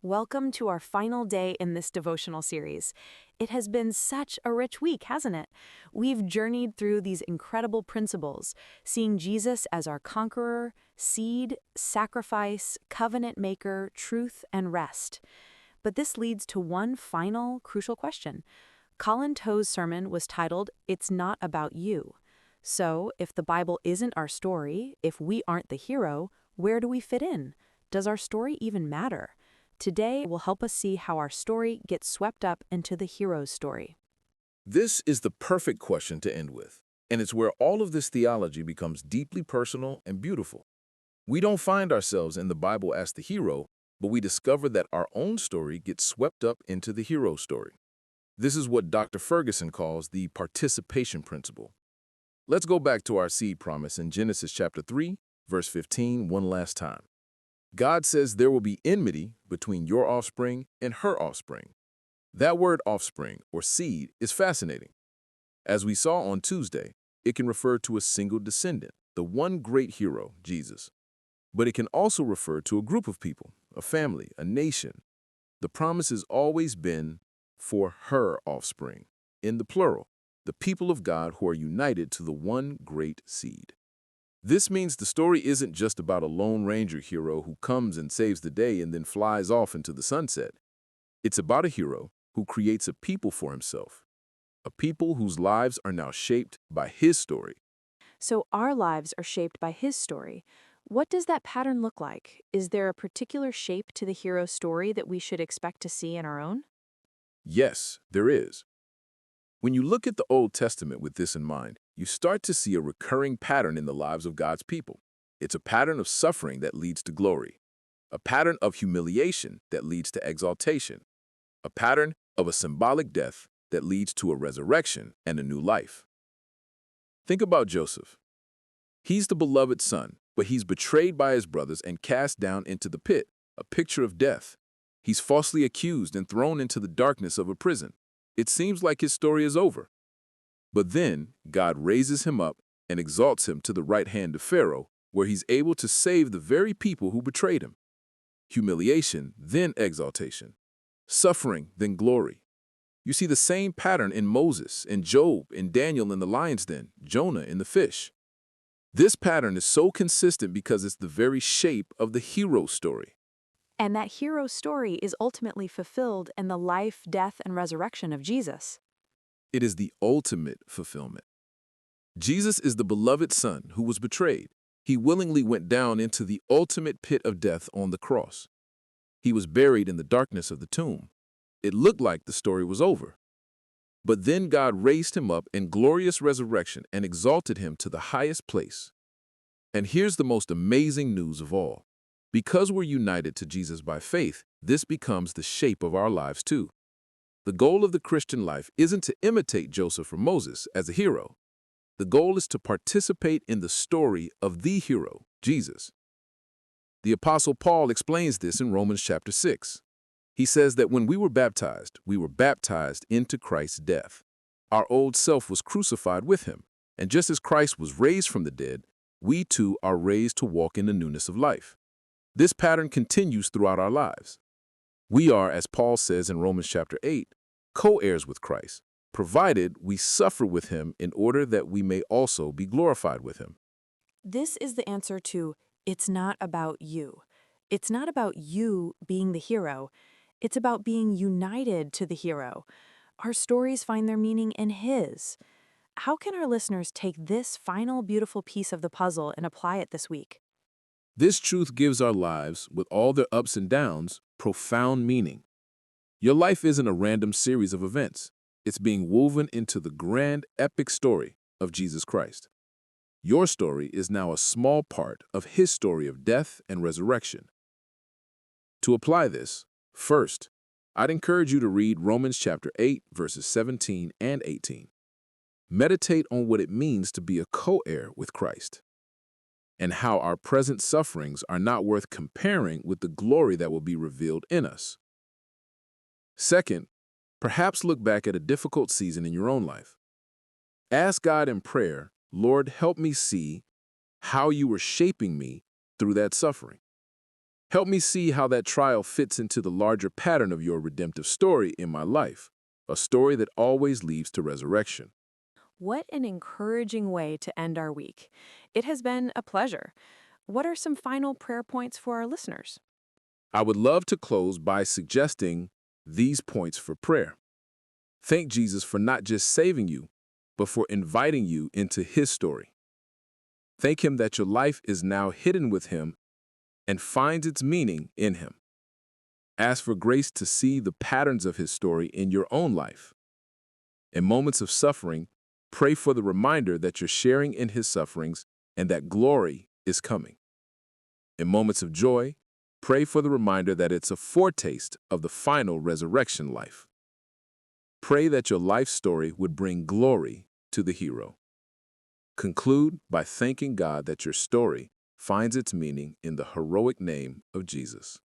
Welcome to our final day in this devotional series. It has been such a rich week, hasn't it? We've journeyed through these incredible principles, seeing Jesus as our conqueror, seed, sacrifice, covenant maker, truth, and rest. But this leads to one final, crucial question. Colin Toe's sermon was titled, "It's Not About You." So, if the Bible isn't our story, if we aren't the hero, where do we fit in? Does our story even matter? Today will help us see how our story gets swept up into the hero's story. This is the perfect question to end with, and it's where all of this theology becomes deeply personal and beautiful. We don't find ourselves in the Bible as the hero, but we discover that our own story gets swept up into the hero story. This is what Dr. Ferguson calls the participation principle. Let's go back to our seed promise in Genesis chapter 3, verse 15 one last time. God says there will be enmity between your offspring and her offspring. That word offspring, or seed, is fascinating. As we saw on Tuesday, it can refer to a single descendant, the one great hero, Jesus. But it can also refer to a group of people, a family, a nation. The promise has always been for her offspring, in the plural, the people of God who are united to the one great seed. This means the story isn't just about a Lone Ranger hero who comes and saves the day and then flies off into the sunset. It's about a hero who creates a people for himself, a people whose lives are now shaped by his story. So our lives are shaped by his story. What does that pattern look like? Is there a particular shape to the hero's story that we should expect to see in our own? Yes, there is. When you look at the Old Testament with this in mind, you start to see a recurring pattern in the lives of God's people. It's a pattern of suffering that leads to glory, a pattern of humiliation that leads to exaltation, a pattern of a symbolic death that leads to a resurrection and a new life. Think about Joseph. He's the beloved son, but he's betrayed by his brothers and cast down into the pit, a picture of death. He's falsely accused and thrown into the darkness of a prison. It seems like his story is over. But then God raises him up and exalts him to the right hand of Pharaoh, where he's able to save the very people who betrayed him. Humiliation, then exaltation. Suffering, then glory. You see the same pattern in Moses, in Job, in Daniel in the lion's den, Jonah in the fish. This pattern is so consistent because it's the very shape of the hero story. And that hero's story is ultimately fulfilled in the life, death, and resurrection of Jesus. It is the ultimate fulfillment. Jesus is the beloved Son who was betrayed. He willingly went down into the ultimate pit of death on the cross. He was buried in the darkness of the tomb. It looked like the story was over. But then God raised him up in glorious resurrection and exalted him to the highest place. And here's the most amazing news of all. Because we're united to Jesus by faith, this becomes the shape of our lives too. The goal of the Christian life isn't to imitate Joseph or Moses as a hero. The goal is to participate in the story of the hero, Jesus. The Apostle Paul explains this in Romans chapter 6. He says that when we were baptized into Christ's death. Our old self was crucified with him, and just as Christ was raised from the dead, we too are raised to walk in the newness of life. This pattern continues throughout our lives. We are, as Paul says in Romans chapter 8, co-heirs with Christ, provided we suffer with him in order that we may also be glorified with him. This is the answer to "it's not about you." It's not about you being the hero. It's about being united to the hero. Our stories find their meaning in his. How can our listeners take this final beautiful piece of the puzzle and apply it this week? This truth gives our lives, with all their ups and downs, profound meaning. Your life isn't a random series of events. It's being woven into the grand, epic story of Jesus Christ. Your story is now a small part of his story of death and resurrection. To apply this, first, I'd encourage you to read Romans chapter 8, verses 17 and 18. Meditate on what it means to be a co-heir with Christ, and how our present sufferings are not worth comparing with the glory that will be revealed in us. Second, perhaps look back at a difficult season in your own life. Ask God in prayer, "Lord, help me see how you were shaping me through that suffering." Help me see how that trial fits into the larger pattern of your redemptive story in my life, a story that always leads to resurrection. What an encouraging way to end our week. It has been a pleasure. What are some final prayer points for our listeners? I would love to close by suggesting these points for prayer. Thank Jesus for not just saving you, but for inviting you into his story. Thank him that your life is now hidden with him and finds its meaning in him. Ask for grace to see the patterns of his story in your own life. In moments of suffering, pray for the reminder that you're sharing in his sufferings and that glory is coming. In moments of joy, pray for the reminder that it's a foretaste of the final resurrection life. Pray that your life story would bring glory to the hero. Conclude by thanking God that your story finds its meaning in the heroic name of Jesus.